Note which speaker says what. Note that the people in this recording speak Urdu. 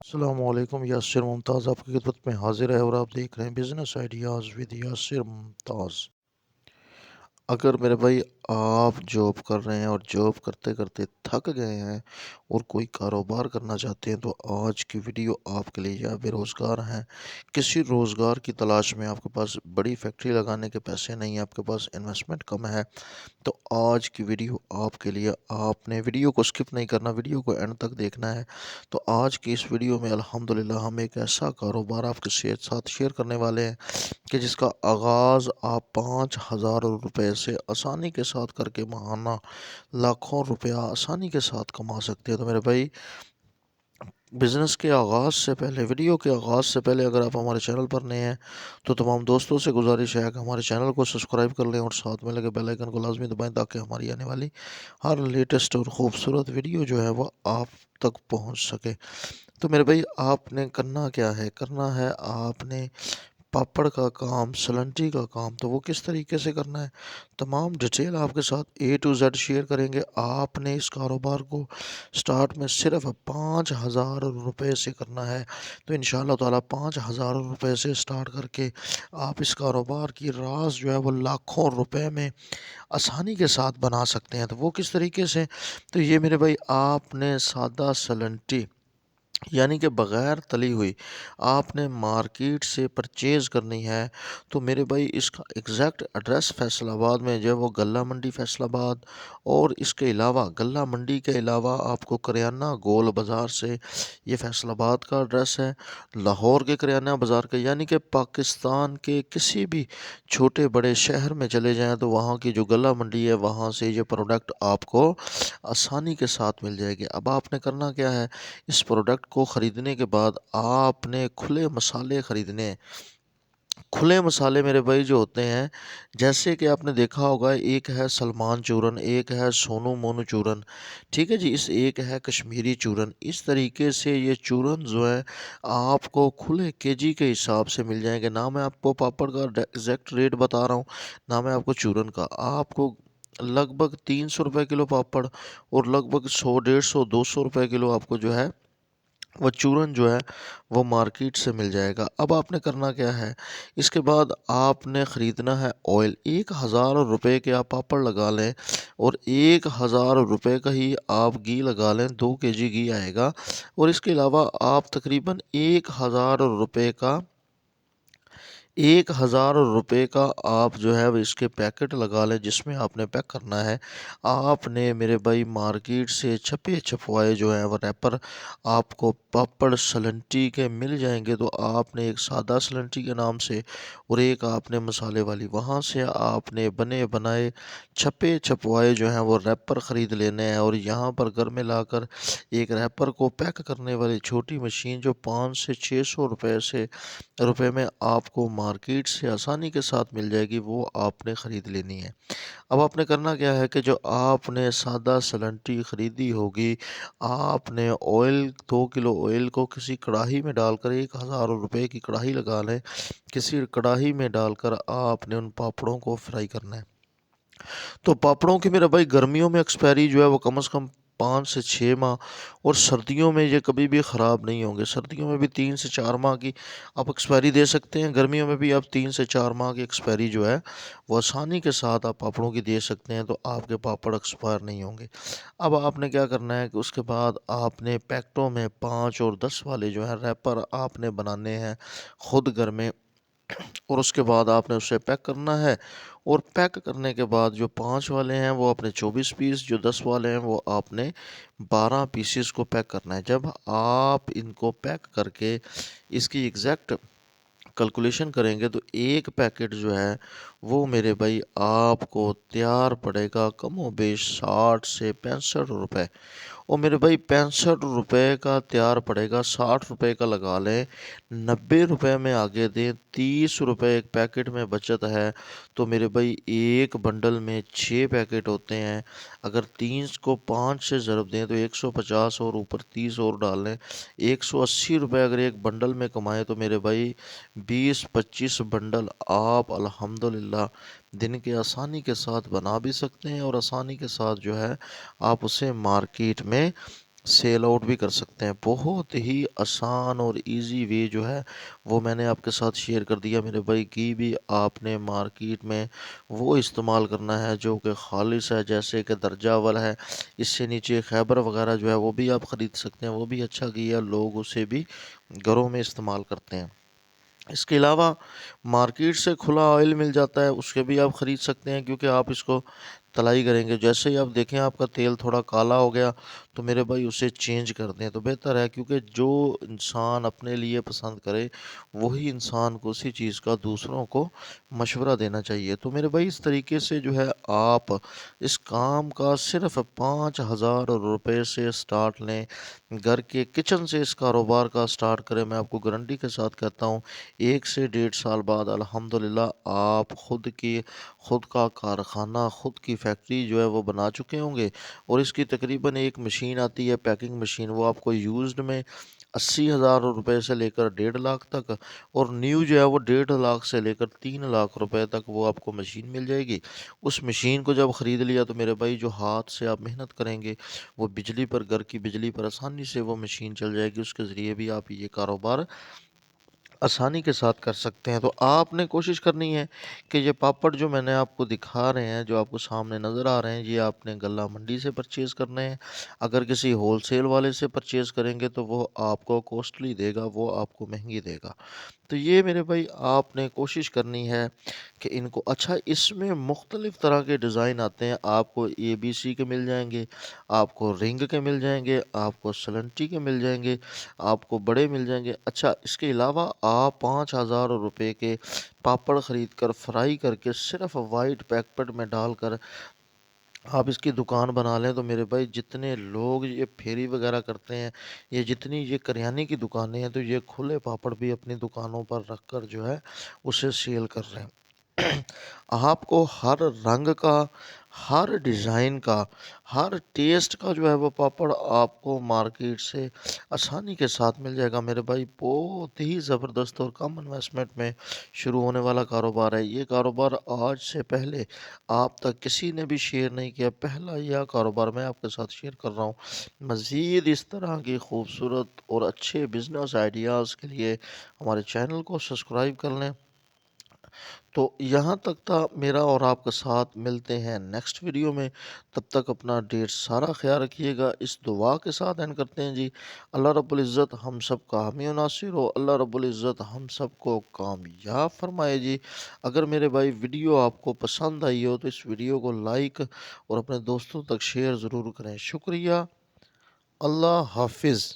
Speaker 1: السلام علیکم، یاسر ممتاز آپ کی خدمت میں حاضر ہے اور آپ دیکھ رہے ہیں بزنس آئیڈیاز ود یاسر ممتاز۔ اگر میرے بھائی آپ جاب کر رہے ہیں اور جاب کرتے کرتے تھک گئے ہیں اور کوئی کاروبار کرنا چاہتے ہیں تو آج کی ویڈیو آپ کے لیے، یا بے روزگار ہیں، کسی روزگار کی تلاش میں، آپ کے پاس بڑی فیکٹری لگانے کے پیسے نہیں ہیں، آپ کے پاس انویسٹمنٹ کم ہے، تو آج کی ویڈیو آپ کے لیے۔ آپ نے ویڈیو کو سکپ نہیں کرنا، ویڈیو کو اینڈ تک دیکھنا ہے۔ تو آج کی اس ویڈیو میں الحمدللہ ہم ایک ایسا کاروبار آپ کے ساتھ شیئر کرنے والے ہیں کہ جس کا آغاز آپ 5,000 روپے سے آسانی کے ساتھ کر کے ماہانہ لاکھوں روپیہ آسانی کے ساتھ کما سکتے ہیں۔ تو میرے بھائی، بزنس کے آغاز سے پہلے، ویڈیو کے آغاز سے پہلے اگر آپ ہمارے چینل پر نئے ہیں تو تمام دوستوں سے گزارش ہے کہ ہمارے چینل کو سبسکرائب کر لیں اور ساتھ میں لگے بیل آئیکن کو لازمی دبائیں تاکہ ہماری آنے والی ہر لیٹسٹ اور خوبصورت ویڈیو جو ہے وہ آپ تک پہنچ سکے۔ تو میرے بھائی، آپ نے کرنا کیا ہے؟ کرنا ہے آپ نے پاپڑ کا کام، سلنٹی کا کام۔ تو وہ کس طریقے سے کرنا ہے، تمام ڈیٹیل آپ کے ساتھ A to Z شیئر کریں گے۔ آپ نے اس کاروبار کو سٹارٹ میں صرف 5,000 روپے سے کرنا ہے۔ تو انشاءاللہ تعالیٰ 5,000 روپے سے سٹارٹ کر کے آپ اس کاروبار کی راز جو ہے وہ لاکھوں روپے میں آسانی کے ساتھ بنا سکتے ہیں۔ تو وہ کس طریقے سے؟ تو یہ میرے بھائی، آپ نے سادہ سلنٹی یعنی کہ بغیر تلی ہوئی آپ نے مارکیٹ سے پرچیز کرنی ہے۔ تو میرے بھائی، اس کا ایگزیکٹ ایڈریس فیصل آباد میں جو ہے وہ غلہ منڈی فیصل آباد، اور اس کے علاوہ غلہ منڈی کے علاوہ آپ کو کریانہ گول بازار سے، یہ فیصل آباد کا ایڈریس ہے۔ لاہور کے کریانہ بازار کے، یعنی کہ پاکستان کے کسی بھی چھوٹے بڑے شہر میں چلے جائیں تو وہاں کی جو غلہ منڈی ہے وہاں سے یہ پروڈکٹ آپ کو آسانی کے ساتھ مل جائے گی۔ اب آپ نے کرنا کیا ہے، اس پروڈکٹ کو خریدنے کے بعد آپ نے کھلے مسالے خریدنے ہیں۔ کھلے مسالے میرے بھائی جو ہوتے ہیں، جیسے کہ آپ نے دیکھا ہوگا، ایک ہے سلمان چورن، ایک ہے سونو مونو چورن، ٹھیک ہے جی، ایک ہے کشمیری چورن۔ اس طریقے سے یہ چورن جو ہے آپ کو کھلے KG کے حساب سے مل جائیں گے۔ نہ میں آپ کو پاپڑ کا ایگزیکٹ ریٹ بتا رہا ہوں، نہ میں آپ کو چورن کا۔ آپ کو لگ بھگ 300 روپے کلو پاپڑ اور لگ بھگ 100، 150، 200 روپے کلو آپ کو جو ہے وہ چورن جو ہے وہ مارکیٹ سے مل جائے گا۔ اب آپ نے کرنا کیا ہے، اس کے بعد آپ نے خریدنا ہے آئل۔ 1,000 روپے کے آپ پاپڑ لگا لیں اور 1,000 روپے کا ہی آپ گھی لگا لیں، 2 kg گھی آئے گا۔ اور اس کے علاوہ آپ تقریباً 1,000 روپے کا آپ جو ہے وہ اس کے پیکٹ لگا لیں، جس میں آپ نے پیک کرنا ہے۔ آپ نے میرے بھائی مارکیٹ سے چھپے چھپوائے جو ہیں وہ ریپر آپ کو پاپڑ سلنٹی کے مل جائیں گے۔ تو آپ نے ایک سادہ سلنٹی کے نام سے اور ایک آپ نے مسالے والی، وہاں سے آپ نے بنے بنائے چھپے چھپوائے جو ہیں وہ ریپر خرید لینے ہیں۔ اور یہاں پر گھر میں لا کر ایک ریپر کو پیک کرنے والی چھوٹی مشین جو 500 سے 600 روپے میں آپ کو مارکیٹ سے آسانی کے ساتھ مل جائے گی، وہ آپ نے خرید لینی ہے۔ اب آپ نے کرنا کیا ہے کہ جو آپ نے سادہ سلنٹی خریدی ہوگی، آپ نے آئل، 2 کلو آئل کو کسی کڑاہی میں ڈال کر، 1,000 روپے کی کڑاہی لگا لیں، کسی کڑاہی میں ڈال کر آپ نے ان پاپڑوں کو فرائی کرنا ہے۔ تو پاپڑوں کی میرا بھائی گرمیوں میں ایکسپائری جو ہے وہ کم از کم 5 سے 6 ماہ، اور سردیوں میں یہ کبھی بھی خراب نہیں ہوں گے۔ سردیوں میں بھی 3 سے 4 ماہ کی آپ ایکسپائری دے سکتے ہیں، گرمیوں میں بھی آپ 3 سے 4 ماہ کی ایکسپائری جو ہے وہ آسانی کے ساتھ آپ پاپڑوں کی دے سکتے ہیں۔ تو آپ کے پاپڑ ایکسپائر نہیں ہوں گے۔ اب آپ نے کیا کرنا ہے کہ اس کے بعد آپ نے پیکٹوں میں 5 اور 10 والے جو ہیں ریپر آپ نے بنانے ہیں خود گھر میں، اور اس کے بعد آپ نے اسے پیک کرنا ہے۔ اور پیک کرنے کے بعد جو 5 والے ہیں وہ اپنے 24 پیس، جو 10 والے ہیں وہ آپ نے 12 پیسز کو پیک کرنا ہے۔ جب آپ ان کو پیک کر کے اس کی ایگزیکٹ کیلکولیشن کریں گے تو ایک پیکٹ جو ہے وہ میرے بھائی آپ کو تیار پڑے گا کم و بیش 60 سے 65 روپے۔ اور میرے بھائی 65 روپے کا تیار پڑے گا، 60 روپے کا لگا لیں، 90 روپے میں آگے دیں، 30 روپے ایک پیکٹ میں بچت ہے۔ تو میرے بھائی ایک بنڈل میں 6 پیکٹ ہوتے ہیں، اگر 3 کو 5 سے ضرب دیں تو 150 اور اوپر 30 اور ڈال لیں، 180 روپے اگر ایک بنڈل میں کمائیں تو میرے بھائی 20-25 بنڈل آپ الحمدللہ دن کے آسانی کے ساتھ بنا بھی سکتے ہیں، اور آسانی کے ساتھ جو ہے آپ اسے مارکیٹ میں سیل آؤٹ بھی کر سکتے ہیں۔ بہت ہی آسان اور ایزی وے جو ہے وہ میں نے آپ کے ساتھ شیئر کر دیا میرے بھائی، کی بھی آپ نے مارکیٹ میں وہ استعمال کرنا ہے جو کہ خالص ہے، جیسے کہ درجہ اول ہے، اس سے نیچے خیبر وغیرہ جو ہے وہ بھی آپ خرید سکتے ہیں، وہ بھی اچھا کیا، لوگ اسے بھی گھروں میں استعمال کرتے ہیں۔ اس کے علاوہ مارکیٹ سے کھلا آئل مل جاتا ہے، اس کے بھی آپ خرید سکتے ہیں، کیونکہ آپ اس کو تلائی کریں گے، جیسے ہی آپ دیکھیں آپ کا تیل تھوڑا کالا ہو گیا تو میرے بھائی اسے چینج کر دیں تو بہتر ہے، کیونکہ جو انسان اپنے لیے پسند کرے وہی انسان کو اسی چیز کا دوسروں کو مشورہ دینا چاہیے۔ تو میرے بھائی اس طریقے سے جو ہے آپ اس کام کا صرف 5,000 روپے سے سٹارٹ لیں، گھر کے کچن سے اس کاروبار کا سٹارٹ کریں۔ میں آپ کو گارنٹی کے ساتھ کہتا ہوں 1 سے 1.5 سال بعد الحمدللہ آپ خود کا کارخانہ، خود کی فیکٹری جو ہے وہ بنا چکے ہوں گے، اور اس کی تقریباً ایک مشین آتی ہے پیکنگ مشین، وہ آپ کو یوزڈ میں 80,000 روپے سے لے کر 1.5 لاکھ تک، اور نیو جو ہے وہ 1.5 لاکھ سے لے کر 3 لاکھ روپے تک وہ آپ کو مشین مل جائے گی۔ اس مشین کو جب خرید لیا تو میرے بھائی جو ہاتھ سے آپ محنت کریں گے وہ بجلی پر، گھر کی بجلی پر آسانی سے وہ مشین چل جائے گی، اس کے ذریعے بھی آپ یہ کاروبار آسانی کے ساتھ کر سکتے ہیں۔ تو آپ نے کوشش کرنی ہے کہ یہ پاپڑ جو میں نے آپ کو دکھا رہے ہیں، جو آپ کو سامنے نظر آ رہے ہیں، یہ آپ نے غلہ منڈی سے پرچیز کرنے ہیں۔ اگر کسی ہول سیل والے سے پرچیز کریں گے تو وہ آپ کو کوسٹلی دے گا، وہ آپ کو مہنگی دے گا۔ تو یہ میرے بھائی آپ نے کوشش کرنی ہے کہ ان کو، اچھا اس میں مختلف طرح کے ڈیزائن آتے ہیں، آپ کو ABC کے مل جائیں گے، آپ کو رنگ کے مل جائیں گے، آپ کو سلنٹی کے مل جائیں گے، آپ کو بڑے مل جائیں گے۔ اچھا اس کے علاوہ آپ 5,000 روپے کے پاپڑ خرید کر فرائی کر کے صرف وائٹ پیکٹ میں ڈال کر آپ اس کی دکان بنا لیں تو میرے بھائی جتنے لوگ یہ پھیری وغیرہ کرتے ہیں، یہ جتنی یہ کریانے کی دکانیں ہیں، تو یہ کھلے پاپڑ بھی اپنی دکانوں پر رکھ کر جو ہے اسے سیل کر رہے ہیں۔ آپ کو ہر رنگ کا، ہر ڈیزائن کا، ہر ٹیسٹ کا جو ہے وہ پاپڑ آپ کو مارکیٹ سے آسانی کے ساتھ مل جائے گا میرے بھائی۔ بہت ہی زبردست اور کم انویسٹمنٹ میں شروع ہونے والا کاروبار ہے یہ کاروبار۔ آج سے پہلے آپ تک کسی نے بھی شیئر نہیں کیا، پہلا یہ کاروبار میں آپ کے ساتھ شیئر کر رہا ہوں۔ مزید اس طرح کی خوبصورت اور اچھے بزنس آئیڈیاز کے لیے ہمارے چینل کو سبسکرائب کر لیں۔ تو یہاں تک تھا میرا اور آپ کا ساتھ، ملتے ہیں نیکسٹ ویڈیو میں، تب تک اپنا ڈھیر سارا خیال رکھیے گا۔ اس دعا کے ساتھ اینڈ کرتے ہیں جی، اللہ رب العزت ہم سب کا حامی و ناصر ہو، اللہ رب العزت ہم سب کو کامیاب فرمائے جی۔ اگر میرے بھائی ویڈیو آپ کو پسند آئی ہو تو اس ویڈیو کو لائک اور اپنے دوستوں تک شیئر ضرور کریں۔ شکریہ، اللہ حافظ۔